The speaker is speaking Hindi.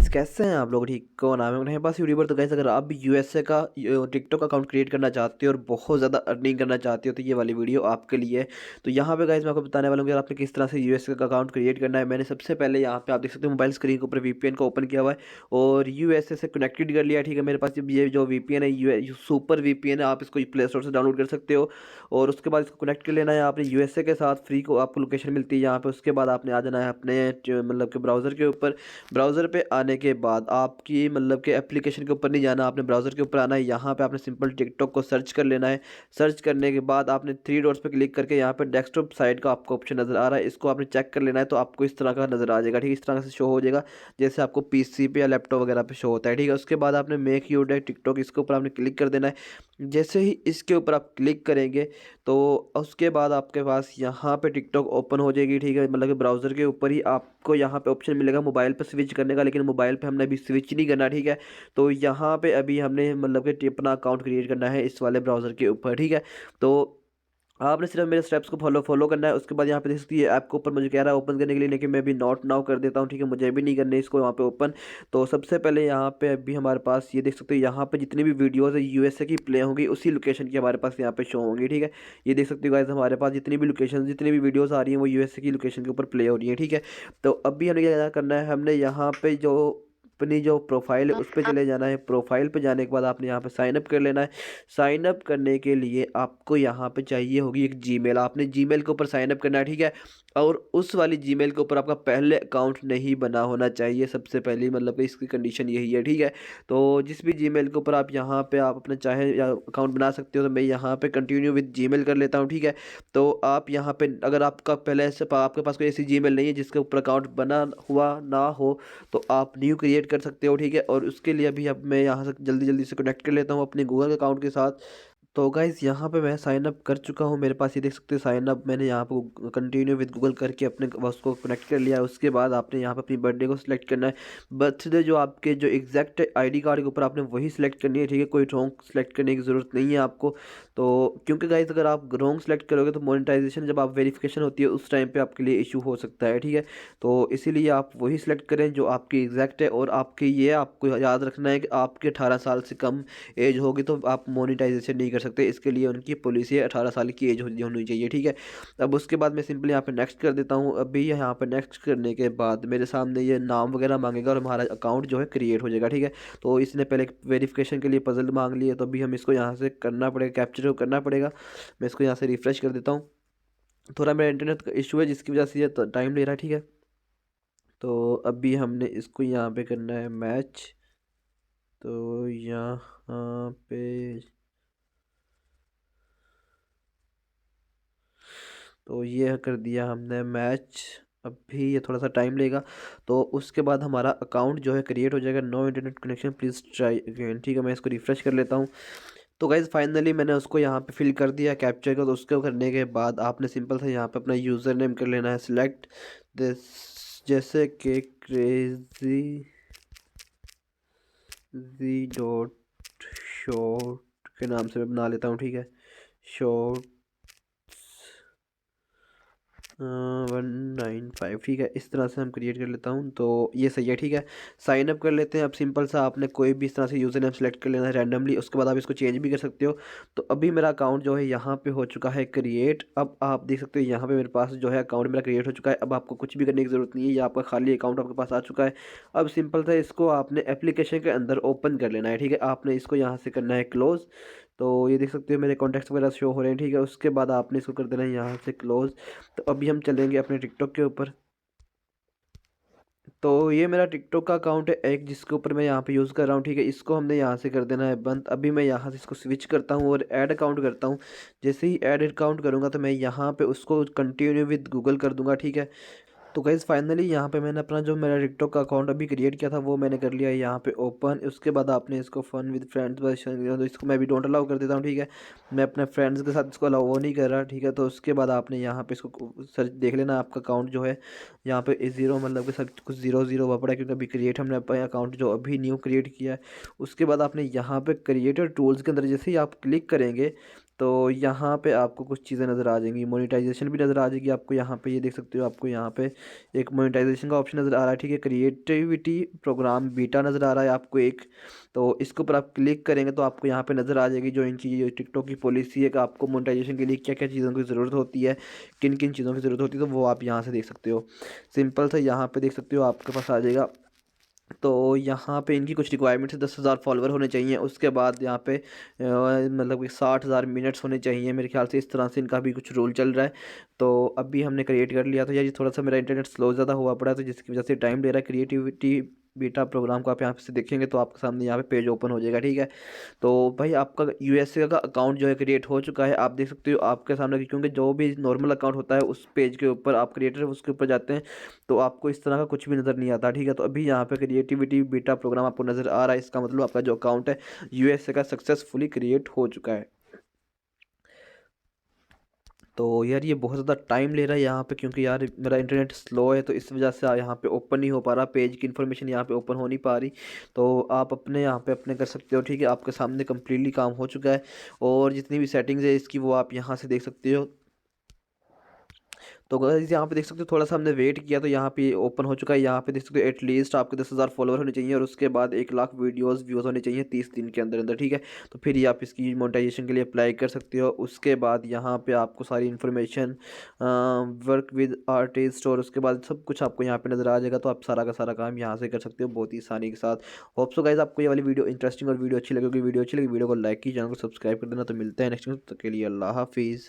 गाइस, कैसे हैं आप लोग? ठीक को नाम है मेरे पास यूट्यूबर। तो गाइस, अगर आप भी यूएसए का टिकटॉक अकाउंट क्रिएट करना चाहते हो और बहुत ज़्यादा अर्निंग करना चाहते हो तो ये वाली वीडियो आपके लिए है। तो यहाँ पे गाइस मैं आपको बताने वाला हूँ कि आपने किस तरह से यूएसए का अकाउंट क्रिएट करना है। मैंने सबसे पहले यहाँ पे आप देख सकते हो मोबाइल स्क्रीन के ऊपर वीपीएन को ओपन किया हुआ है और यूएसए से कनेक्टेड कर लिया। ठीक है, मेरे पास ये जो वीपीएन है यू सुपर वीपीएन है, आप इसको प्ले स्टोर से डाउनलोड कर सकते हो। और उसके बाद इसको कनेक्ट कर लेना है आपने यूएसए के साथ। फ्री को आपको लोकेशन मिलती है यहाँ पे। उसके बाद आपने आ जाना है अपने मतलब कि ब्राउज़र के ऊपर। ब्राउज़र पे आने के बाद आपकी मतलब कि एप्लीकेशन के ऊपर नहीं जाना, आपने ब्राउज़र के ऊपर आना है। यहाँ पे आपने सिंपल टिकटॉक को सर्च कर लेना है। सर्च करने के बाद आपने थ्री डॉट्स पे क्लिक करके यहाँ पे डेस्कटॉप साइड का आपको ऑप्शन नज़र आ रहा है, इसको आपने चेक कर लेना है। तो आपको इस तरह का नज़र आ जाएगा। ठीक है, इस तरह से शो हो जाएगा जैसे आपको पीसी पे या लैपटॉप वगैरह पे शो होता है। ठीक है, उसके बाद आपने मेक यूर टिकटॉक, इसके ऊपर आपने क्लिक कर देना है। जैसे ही इसके ऊपर आप क्लिक करेंगे तो उसके बाद आपके पास यहाँ पे टिकटॉक ओपन हो जाएगी। ठीक है, मतलब कि ब्राउज़र के ऊपर ही आपको यहाँ पे ऑप्शन मिलेगा मोबाइल पे स्विच करने का, लेकिन मोबाइल पे हमने अभी स्विच नहीं करना। ठीक है, तो यहाँ पे अभी हमने मतलब कि अपना अकाउंट क्रिएट करना है इस वाले ब्राउज़र के ऊपर। ठीक है, तो आपने सिर्फ मेरे स्टेप्स को फॉलो करना है। उसके बाद यहाँ पे देख सकती है ऐप को ऊपर मुझे कह रहा है ओपन करने के लिए, लेकिन मैं भी नॉट नाउ कर देता हूँ। ठीक है, मुझे भी नहीं करने इसको यहाँ पे ओपन। तो सबसे पहले यहाँ पे अभी हमारे पास ये देख सकते हो, यहाँ पे जितनी भी वीडियोस है यूएसए की प्ले होंगी उसी लोकेशन की हमारे पास यहाँ पे शो होंगी। ठीक है, ये देख सकते हो गाइस, हमारे पास जितनी भी लोकेशन जितनी भी वीडियोस आ रही हैं वो यूएसए की लोकेशन के ऊपर प्ले हो रही है। ठीक है, तो अभी हमें क्या करना है, हमने यहाँ पे जो अपनी जो प्रोफाइल है उस पर चले जाना है। प्रोफाइल पे जाने के बाद आपने यहाँ पे साइन अप कर लेना है। साइन अप करने के लिए आपको यहाँ पे चाहिए होगी एक जीमेल, आपने जीमेल के ऊपर साइन अप करना है। ठीक है, और उस वाली जीमेल के ऊपर आपका पहले अकाउंट नहीं बना होना चाहिए, सबसे पहली मतलब कि इसकी कंडीशन यही है। ठीक है, तो जिस भी जीमेल के ऊपर आप यहाँ पे आप अपना चाहे अकाउंट बना सकते हो। तो मैं यहाँ पे कंटिन्यू विद जीमेल कर लेता हूँ। ठीक है, तो आप यहाँ पे अगर आपका पहले से आपके पास कोई ऐसी जीमेल नहीं है जिसके ऊपर अकाउंट बना हुआ ना हो तो आप न्यू क्रिएट कर सकते हो। ठीक है, और उसके लिए अभी अब मैं यहाँ से जल्दी जल्दी से कनेक्ट कर लेता हूँ अपने गूगल अकाउंट के साथ। तो गाइज़ यहाँ पे मैं साइन अप कर चुका हूँ, मेरे पास ये देख सकते हो साइन अप मैंने यहाँ पे कंटिन्यू विद गूगल करके अपने उसको कनेक्ट कर लिया है। उसके बाद आपने यहाँ पे अपनी बर्थडे को सिलेक्ट करना है। बर्थडे जो आपके जो एग्जैक्ट आईडी कार्ड के ऊपर आपने वही सिलेक्ट करनी है। ठीक है, कोई रॉन्ग सिलेक्ट करने की ज़रूरत नहीं है आपको। तो क्योंकि गाइज़ अगर आप रॉन्ग सेलेक्ट करोगे तो मोनेटाइजेशन जब आप वेरिफिकेशन होती है उस टाइम पे आपके लिए इशू हो सकता है। ठीक है, तो इसीलिए आप वही सिलेक्ट करें जो आपकी एग्जैक्ट है। और आपके ये आपको याद रखना है कि आपके 18 साल से कम एज होगी तो आप मोनेटाइजेशन नहीं कर सकते। इसके लिए उनकी पॉलिसी है 18 साल की एज होनी चाहिए। ठीक है, अब उसके बाद मैं सिंपली यहाँ पे नेक्स्ट कर देता हूँ। अभी यहाँ पे नेक्स्ट करने के बाद मेरे सामने ये नाम वगैरह मांगेगा और हमारा अकाउंट जो है क्रिएट हो जाएगा। ठीक है, तो इसने पहले वेरिफिकेशन के लिए पजल मांग लिया, तो अभी हम इसको यहाँ से करना पड़ेगा, कैप्चर करना पड़ेगा। मैं इसको यहाँ से रिफ्रेश कर देता हूँ। थोड़ा मेरा इंटरनेट का इशू है जिसकी वजह से ये टाइम ले रहा है। ठीक है, तो अभी हमने इसको यहाँ पे करना है मैच। तो यहाँ पे तो ये कर दिया हमने मैच। अभी ये थोड़ा सा टाइम लेगा। तो उसके बाद हमारा अकाउंट जो है क्रिएट हो जाएगा। No internet connection please try again. ठीक है, मैं इसको रिफ्रेश कर लेता हूँ। तो गाइज़ फाइनली मैंने उसको यहाँ पे फिल कर दिया कैप्चर का। तो उसको करने के बाद आपने सिंपल से यहाँ पे अपना यूज़र नेम कर लेना है सिलेक्ट दिस, जैसे कि क्रेजी डॉट शॉर्ट के नाम से मैं बना लेता हूँ। ठीक है, शॉर्ट 195। ठीक है, इस तरह से हम क्रिएट कर लेता हूँ। तो ये सही है। ठीक है, साइन अप कर लेते हैं। अब सिंपल सा आपने कोई भी इस तरह से यूज़र नेम सेलेक्ट कर लेना है रैंडमली। उसके बाद आप इसको चेंज भी कर सकते हो। तो अभी मेरा अकाउंट जो है यहाँ पे हो चुका है क्रिएट। अब आप देख सकते हो यहाँ पे मेरे पास जो है अकाउंट मेरा क्रिएट हो चुका है। अब आपको कुछ भी करने की ज़रूरत नहीं है, ये आपका खाली अकाउंट आपके पास आ चुका है। अब सिंपल सा इसको आपने एप्लीकेशन के अंदर ओपन कर लेना है। ठीक है, आपने इसको यहाँ से करना है क्लोज़। तो ये देख सकते हो मेरे कॉन्टैक्ट्स वगैरह शो हो रहे हैं। ठीक है, उसके बाद आपने इसको कर देना है यहाँ से क्लोज़। तो अभी हम चलेंगे अपने टिकटॉक के ऊपर। तो ये मेरा टिकटॉक का अकाउंट है एक, जिसके ऊपर मैं यहाँ पे यूज़ कर रहा हूँ। ठीक है, इसको हमने यहाँ से कर देना है बंद। अभी मैं यहाँ से इसको स्विच करता हूँ और ऐड अकाउंट करता हूँ। जैसे ही ऐड अकाउंट करूँगा तो मैं यहाँ पे उसको कंटिन्यू विद गूगल कर दूँगा। ठीक है, तो गाइज़ फाइनली यहाँ पे मैंने अपना जो मेरा टिकटॉक का अकाउंट अभी क्रिएट किया था वो मैंने कर लिया है यहाँ पे ओपन। उसके बाद आपने इसको फ़न विद फ्रेंड्स बस, तो इसको मैं भी डोंट अलाउ कर देता हूँ। ठीक है, मैं अपने फ्रेंड्स के साथ इसको अलाउ वो नहीं कर रहा। ठीक है, तो उसके बाद आपने यहाँ पे इसको सर्च देख लेना, आपका अकाउंट जो है यहाँ पे ज़ीरो मतलब कि सब कुछ ज़ीरो ज़ीरो हुआ पड़ा है, क्योंकि अभी क्रिएट हमने अपना अकाउंट जो अभी न्यू क्रिएट किया है। उसके बाद आपने यहाँ पे क्रिएटर टूल्स के अंदर जैसे ही आप क्लिक करेंगे तो यहाँ पे आपको कुछ चीज़ें नज़र आ जाएंगी, मोनेटाइजेशन भी नज़र आ जाएगी आपको। यहाँ पे ये देख सकते हो, आपको यहाँ पे एक मोनेटाइजेशन का ऑप्शन नज़र आ रहा है, ठीक है। क्रिएटिविटी प्रोग्राम बीटा नज़र आ रहा है आपको एक, तो इसके ऊपर आप क्लिक करेंगे तो आपको यहाँ पे नज़र आ जाएगी जो इनकी ये टिकटॉक की पॉलिसी है कि आपको मोनेटाइजेशन के लिए क्या क्या चीज़ों की ज़रूरत होती है, किन किन चीज़ों की ज़रूरत होती है, तो वो आप यहाँ से देख सकते हो। सिंपल सा यहाँ पे देख सकते हो आपके पास आ जाएगा। तो यहाँ पे इनकी कुछ रिक्वायरमेंट्स है, 10,000 फॉलोवर होने चाहिए, उसके बाद यहाँ पे मतलब कि 60,000 मिनट्स होने चाहिए मेरे ख्याल से, इस तरह से इनका भी कुछ रूल चल रहा है। तो अभी हमने क्रिएट कर लिया। तो यार ये थोड़ा सा मेरा इंटरनेट स्लो ज़्यादा हुआ पड़ा है, तो जिसकी वजह से टाइम ले रहा है। क्रिएटिविटी बीटा प्रोग्राम को आप यहाँ से देखेंगे तो आपके सामने यहाँ पे पेज ओपन हो जाएगा, ठीक है। तो भाई आपका यूएसए का अकाउंट जो है क्रिएट हो चुका है, आप देख सकते हो आपके सामने, क्योंकि जो भी नॉर्मल अकाउंट होता है उस पेज के ऊपर आप क्रिएटर उसके ऊपर जाते हैं तो आपको इस तरह का कुछ भी नज़र नहीं आता, ठीक है। तो अभी यहाँ पे क्रिएटिविटी बीटा प्रोग्राम आपको नज़र आ रहा है, इसका मतलब आपका जो अकाउंट है यूएसए का सक्सेसफुली क्रिएट हो चुका है। तो यार ये बहुत ज़्यादा टाइम ले रहा है यहाँ पे, क्योंकि यार मेरा इंटरनेट स्लो है, तो इस वजह से यहाँ पे ओपन नहीं हो पा रहा, पेज की इन्फॉर्मेशन यहाँ पे ओपन हो नहीं पा रही। तो आप अपने यहाँ पे अपने कर सकते हो, ठीक है। आपके सामने कम्प्लीटली काम हो चुका है, और जितनी भी सेटिंग्स है इसकी वो आप यहाँ से देख सकते हो। तो गाइस यहाँ पे देख सकते हो, थोड़ा सा हमने वेट किया तो यहाँ पे ओपन हो चुका है। यहाँ पे देख सकते हो एटलीस्ट आपके 10,000 फॉलोवर होने चाहिए, और उसके बाद 1 लाख वीडियोस व्यूज़ होने चाहिए 30 दिन के अंदर अंदर, ठीक है। तो फिर ये आप इसकी मोनेटाइजेशन के लिए अप्लाई कर सकते हो। उसके बाद यहाँ पे आपको सारी इन्फॉर्मेशन, वर्क विद आर्टिस्ट, और उसके बाद सब कुछ आपको यहाँ पे नज़र आ जाएगा। तो आप सारा का सारा काम यहाँ से कर सकते हो बहुत ही आसानी के साथ। होप सो गाइस आपको ये वाली वीडियो इंटरेस्टिंग और वीडियो अच्छी लगेगी। वीडियो अच्छी लगी वीडियो को लाइक की, चैनल को सब्सक्राइब कर देना। तो मिलते हैं नेक्स्ट, तक के लिए अल्लाह हाफिज़।